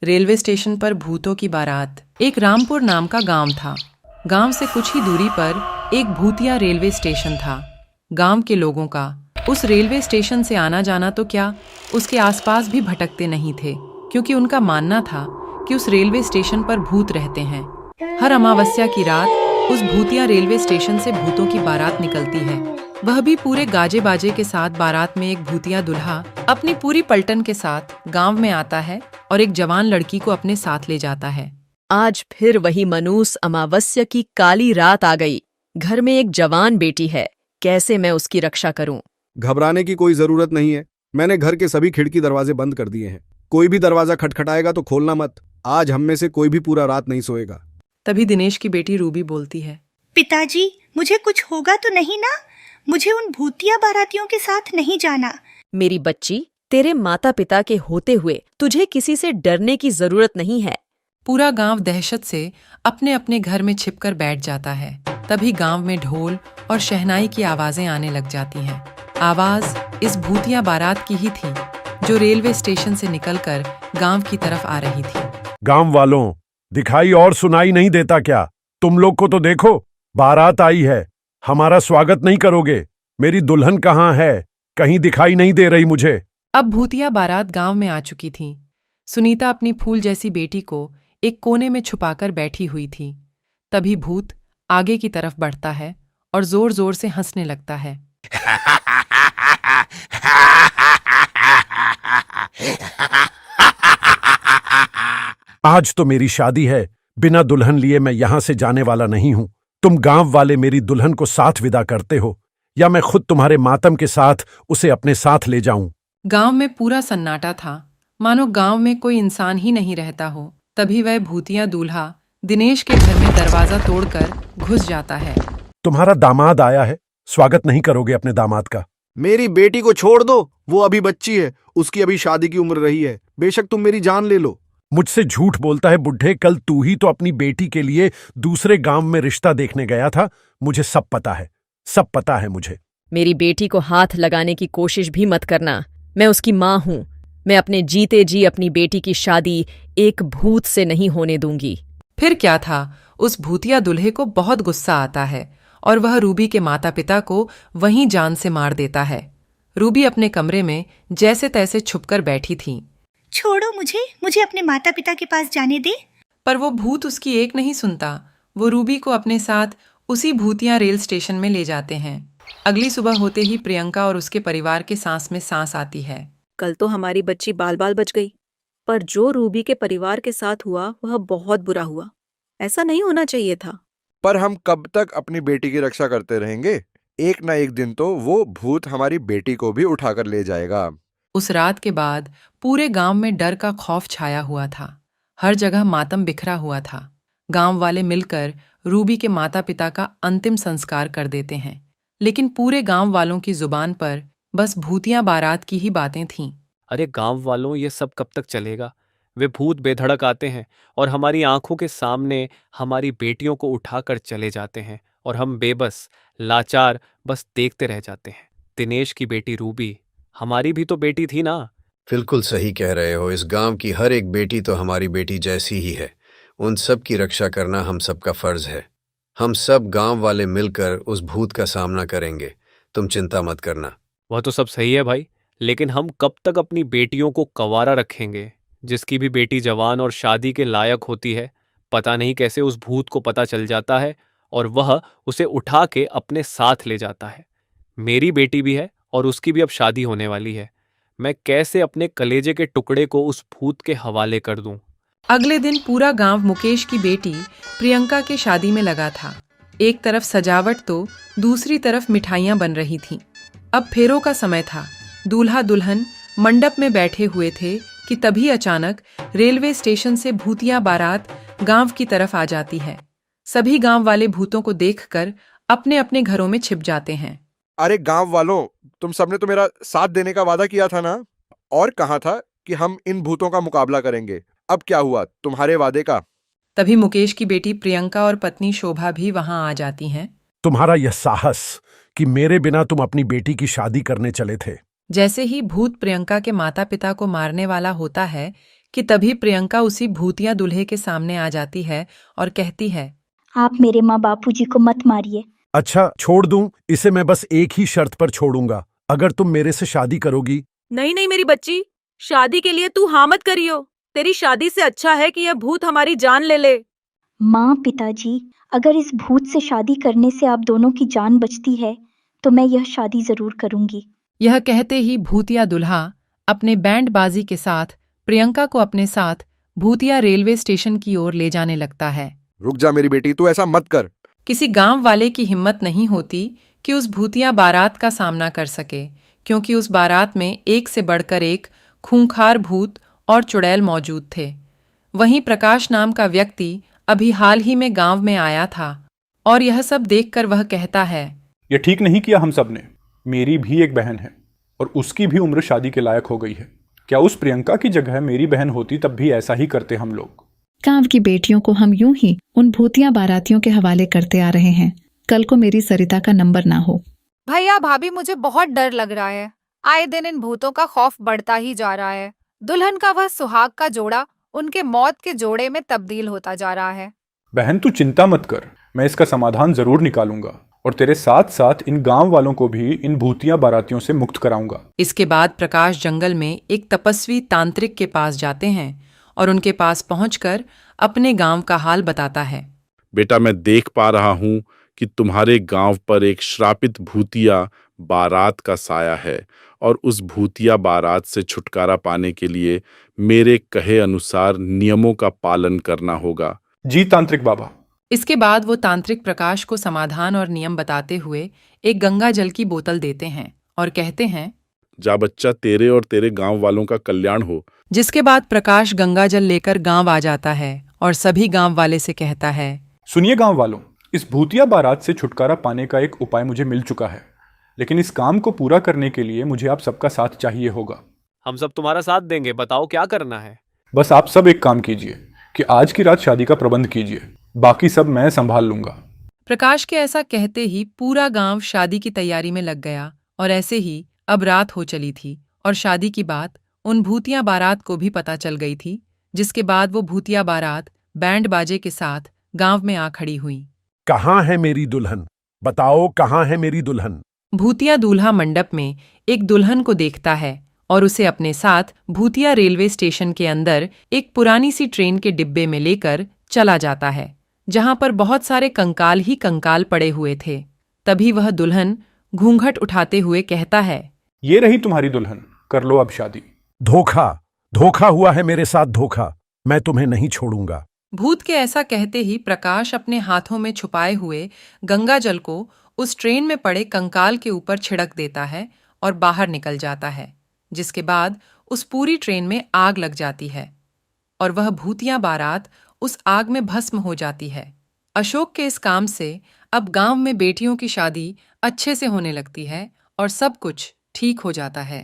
Railway station पर भूतों की बारात। एक रामपुर नाम का गांव था। गांव से कुछ ही दूरी पर एक भूतिया रेलवे स्टेशन था। गांव के लोगों का उस रेलवे स्टेशन से आना जाना तो क्या, उसके आसपास भी भटकते नहीं थे, क्योंकि उनका मानना था कि उस रेलवे स्टेशन पर भूत रहते हैं। हर अमावस्या की रात उस भूतिया रेलवे स्टेशन से भूतों की बारात निकलती है, वह भी पूरे गाजे बाजे के साथ। बारात में एक भूतिया दूल्हा अपनी पूरी पलटन के साथ गांव में आता है और एक जवान लड़की को अपने साथ ले जाता है। आज फिर वही मनूस अमावस्या की काली रात आ गई। घर में एक जवान बेटी है, कैसे मैं उसकी रक्षा करूं? घबराने की कोई जरूरत नहीं है। मैंने घर के सभी खिड़की दरवाजे बंद कर दिए हैं। कोई भी दरवाजा खटखटाएगा तो खोलना मत। आज हम में से कोई भी पूरा रात नहीं सोएगा। तभी दिनेश की बेटी रूबी बोलती है, पिताजी, मुझे कुछ होगा तो नहीं ना? मुझे उन भूतिया बारातियों के साथ नहीं जाना। मेरी बच्ची, तेरे माता पिता के होते हुए तुझे किसी से डरने की जरूरत नहीं है। पूरा गांव दहशत से अपने अपने घर में छिपकर बैठ जाता है। तभी गांव में ढोल और शहनाई की आवाजें आने लग जाती हैं। आवाज इस भूतिया बारात की ही थी, जो रेलवे स्टेशन से निकलकर गांव की तरफ आ रही थी। गांव वालों, दिखाई और सुनाई नहीं देता क्या? तुम लोग को तो देखो, बारात आई है। हमारा स्वागत नहीं करोगे? मेरी दुल्हन कहाँ है? कहीं दिखाई नहीं दे रही मुझे। अब भूतिया बारात गांव में आ चुकी थी। सुनीता अपनी फूल जैसी बेटी को एक कोने में छुपाकर बैठी हुई थी। तभी भूत आगे की तरफ बढ़ता है और जोर जोर से हंसने लगता है। आज तो मेरी शादी है, बिना दुल्हन लिए मैं यहां से जाने वाला नहीं हूं। तुम गांव वाले मेरी दुल्हन को साथ विदा करते हो, या मैं खुद तुम्हारे मातम के साथ उसे अपने साथ ले जाऊं? गांव में पूरा सन्नाटा था, मानो गांव में कोई इंसान ही नहीं रहता हो। तभी वह भूतिया दूल्हा दिनेश के घर में दरवाजा तोड़कर घुस जाता है। तुम्हारा दामाद आया है, स्वागत नहीं करोगे अपने दामाद का? मेरी बेटी को छोड़ दो, वो अभी बच्ची है। उसकी अभी शादी की उम्र रही है। बेशक तुम मेरी जान ले लो। मुझसे झूठ बोलता है बुढ़े। कल तू ही तो अपनी बेटी के लिए दूसरे गांव में रिश्ता देखने गया था। मुझे सब पता है, सब पता है मुझे। मेरी बेटी को हाथ लगाने की कोशिश भी मत करना। मैं उसकी माँ हूँ। मैं अपने जीते जी अपनी बेटी की शादी एक भूत से नहीं होने दूंगी। फिर क्या था, उस भूतिया दूल्हे को बहुत गुस्सा आता है और वह रूबी के माता पिता को वहीं जान से मार देता है। रूबी अपने कमरे में जैसे तैसे छुपकर बैठी थी। छोड़ो मुझे अपने माता पिता के पास जाने दे। पर वो भूत उसकी एक नहीं सुनता। वो रूबी को अपने साथ उसी भूतिया रेल स्टेशन में ले जाते हैं। अगली सुबह होते ही प्रियंका और उसके परिवार के सांस में सांस आती है। कल तो हमारी बच्ची बाल बाल बच गई, पर जो रूबी के परिवार के साथ हुआ वह बहुत बुरा हुआ। ऐसा नहीं होना चाहिए था। पर हम कब तक अपनी बेटी की रक्षा करते रहेंगे? एक ना एक दिन तो वो भूत हमारी बेटी को भी उठाकर ले जाएगा। उस रात के बाद पूरे गांव में डर का खौफ छाया हुआ था। हर जगह मातम बिखरा हुआ था। गांव वाले मिलकर रूबी के माता पिता का अंतिम संस्कार कर देते हैं, लेकिन पूरे गांव वालों की जुबान पर बस भूतिया बारात की ही बातें थीं। अरे गांव वालों, ये सब कब तक चलेगा? वे भूत बेधड़क आते हैं और हमारी आंखों के सामने हमारी बेटियों को उठाकर चले जाते हैं, और हम बेबस, लाचार बस देखते रह जाते हैं। दिनेश की बेटी रूबी हमारी भी तो बेटी थी ना? बिल्कुल सही कह रहे हो। इस गांव की हर एक बेटी तो हमारी बेटी जैसी ही है। उन सब की रक्षा करना हम सबका फर्ज है। हम सब गांव वाले मिलकर उस भूत का सामना करेंगे। तुम चिंता मत करना। वह तो सब सही है भाई, लेकिन हम कब तक अपनी बेटियों को कंवारा रखेंगे? जिसकी भी बेटी जवान और शादी के लायक होती है, पता नहीं कैसे उस भूत को पता चल जाता है और वह उसे उठा के अपने साथ ले जाता है। मेरी बेटी भी है और उसकी भी अब शादी होने वाली है। मैं कैसे अपने कलेजे के टुकड़े को उस भूत के हवाले कर दूं? अगले दिन पूरा गांव मुकेश की बेटी प्रियंका के शादी में लगा था। एक तरफ सजावट तो दूसरी तरफ मिठाइयां बन रही थीं। अब फेरों का समय था। दूल्हा दुल्हन मंडप में बैठे हुए थे कि तभी अचानक रेलवे स्टेशन से भूतिया बारात गांव की तरफ आ जाती है। सभी गांव वाले भूतों को देखकर अपने अपने घरों में छिप जाते हैं। अरे गांव वालों, तुम सबने तो मेरा साथ देने का वादा किया था ना? और कहा था कि हम इन भूतों का मुकाबला करेंगे। अब क्या हुआ तुम्हारे वादे का? तभी मुकेश की बेटी प्रियंका और पत्नी शोभा भी वहां आ जाती हैं। तुम्हारा यह साहस कि मेरे बिना तुम अपनी बेटी की शादी करने चले थे। जैसे ही भूत प्रियंका के माता पिता को मारने वाला होता है कि तभी प्रियंका उसी भूतिया दूल्हे के सामने आ जाती है और कहती है, आप मेरे माँ बापूजी को मत मारिए। अच्छा छोड़ दूं, इसे मैं बस एक ही शर्त पर छोड़ूंगा, अगर तुम मेरे से शादी करोगी। नहीं नहीं मेरी बच्ची, शादी के लिए तू हाँ मत करियो। तेरी शादी से अच्छा है कि यह भूत हमारी जान ले ले। माँ पिताजी, अगर इस भूत से शादी करने से आप दोनों की जान बचती है तो मैं यह शादी जरूर करूंगी। यह कहते ही भूतिया दुल्हा अपने बैंड बाजी के साथ प्रियंका को अपने साथ भूतिया रेलवे स्टेशन की ओर ले जाने लगता है। रुक जा मेरी बेटी, तू ऐसा मत कर। किसी गांव वाले की हिम्मत नहीं होती कि उस भूतिया बारात का सामना कर सके, क्योंकि उस बारात में एक से बढ़कर एक खूंखार भूत और चुड़ैल मौजूद थे। वहीं प्रकाश नाम का व्यक्ति अभी हाल ही में गांव में आया था और यह सब देखकर वह कहता है, ये ठीक नहीं किया हम सब ने। मेरी भी एक बहन है और उसकी भी उम्र शादी के लायक हो गई है। क्या उस प्रियंका की जगह मेरी बहन होती तब भी ऐसा ही करते हम लोग। गांव की बेटियों को हम यूं ही उन भूतिया बारातियों के हवाले करते आ रहे हैं, कल को मेरी सरिता का नंबर ना हो। भैया भाभी, मुझे बहुत डर लग रहा है। आए दिन इन भूतों का खौफ बढ़ता ही जा रहा है। दुल्हन का वह सुहाग का जोड़ा उनके मौत के जोड़े में तब्दील होता जा रहा है। बहन तू चिंता मत कर, मैं इसका समाधान जरूर निकालूंगा और तेरे साथ साथ इन गांव वालों को भी इन भूतिया बारातियों से मुक्त कराऊंगा। इसके बाद प्रकाश जंगल में एक तपस्वी तांत्रिक के पास जाते हैं और उनके पास पहुंचकर अपने गांव का हाल बताता है। बेटा, मैं देख पा रहा हूं कि तुम्हारे गांव पर एक श्रापित भूतिया बारात का साया है और उस भूतिया बारात से छुटकारा पाने के लिए मेरे कहे अनुसार नियमों का पालन करना होगा। जी तांत्रिक बाबा। इसके बाद वो तांत्रिक प्रकाश को समाधान और नियम बताते हुए एक गंगा जल की बोतल देते हैं और कहते हैं, जा बच्चा, तेरे और तेरे गांव वालों का कल्याण हो। जिसके बाद प्रकाश गंगा जल लेकर गांव आ जाता है और सभी गांव वाले से कहता है, सुनिए गांव वालों, इस भूतिया बारात से छुटकारा पाने का एक उपाय मुझे मिल चुका है, लेकिन इस काम को पूरा करने के लिए मुझे आप सबका साथ चाहिए होगा। हम सब तुम्हारा साथ देंगे, बताओ क्या करना है। बस आप सब एक काम कीजिए कि आज की रात शादी का प्रबंध कीजिए, बाकी सब मैं संभाल लूंगा। प्रकाश के ऐसा कहते ही पूरा गांव शादी की तैयारी में लग गया और ऐसे ही अब रात हो चली थी और शादी की बात उन भूतिया बारात को भी पता चल गई थी, जिसके बाद वो भूतिया बारात बैंड बाजे के साथ गांव में आ खड़ी हुई। कहाँ है मेरी दुल्हन? बताओ कहाँ है मेरी दुल्हन? भूतिया दूल्हा मंडप में एक दुल्हन को देखता है और उसे अपने साथ भूतिया रेलवे स्टेशन के अंदर एक पुरानी सी ट्रेन के डिब्बे में लेकर चला जाता है, जहां पर बहुत सारे कंकाल ही कंकाल पड़े हुए थे। तभी वह दुल्हन घूंघट उठाते हुए कहता है, ये रही तुम्हारी दुल्हन, कर लो अब शादी। धोखा, धोखा हुआ है मेरे साथ, धोखा। मैं तुम्हें नहीं छोड़ूंगा। भूत के ऐसा कहते ही प्रकाश अपने हाथों में छुपाए हुए गंगा जल को उस ट्रेन में पड़े कंकाल के ऊपर छिड़क देता है और बाहर निकल जाता है, जिसके बाद उस पूरी ट्रेन में आग लग जाती है और वह भूतिया बारात उस आग में भस्म हो जाती है। अशोक के इस काम से अब गांव में बेटियों की शादी अच्छे से होने लगती है और सब कुछ ठीक हो जाता है।